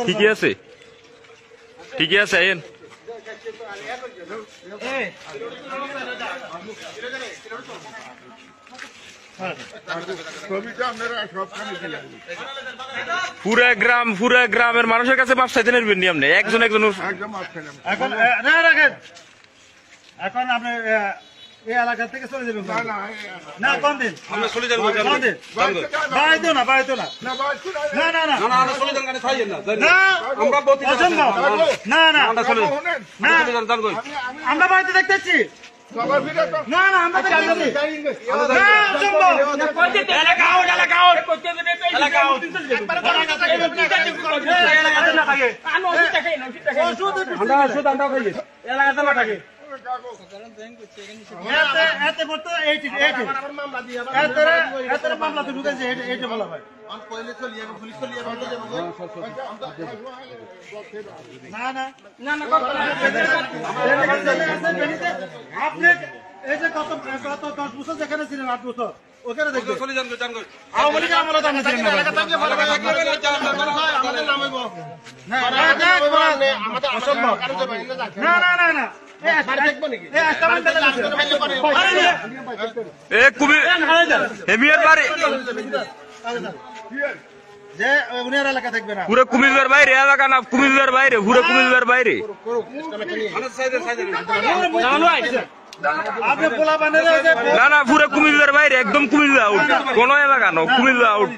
ঠিকই আছে, ঠিকই আছে। আইন পুরা গ্রামের মানুষের কাছে মাপ চাইতে নেবেন নি আপনি একজন একজন। এখন আপনি এই এলাকা থেকে চলে যাবেন না? কোন দিন আমরা চলে যাবো? বাড়াইতো না, বাড়াইতো না, না না না না, আমরা চলে যান, গানে ছাইয়েন না, আমরা বলতে অসম্ভব। না না, আমরা চলে যান, আমরা বাড়িতে দেখতেছি। না না, আমরা দেখতেছি না, অসম্ভব। এলাকা আউট, এলাকা আউট, এলাকা আউট, এলাকাতে না থাকে, আমরা ওষুধ আমরা খাই, এলাকাতে না থাকে। মামলা তো ঢুকেছে, এটা বলা হয় না না না না। আপনি এই যে গত 10 বছর যেখানে ছিলেন, 8 বছর ওখানে দেখবেন আওয়ামী লীগের আমলে তো আমরা ছিলাম না না না না। পুরো কুমিল্লার বাইরে এলাকা না, কুমিল্লার বাইরে, পুরো কুমিল্লার বাইরে। না না, পুরো কুমিল্লার বাইরে, একদম কুমিল্লা আউট, কোন এলাকা না, কুমিল্লা আউট।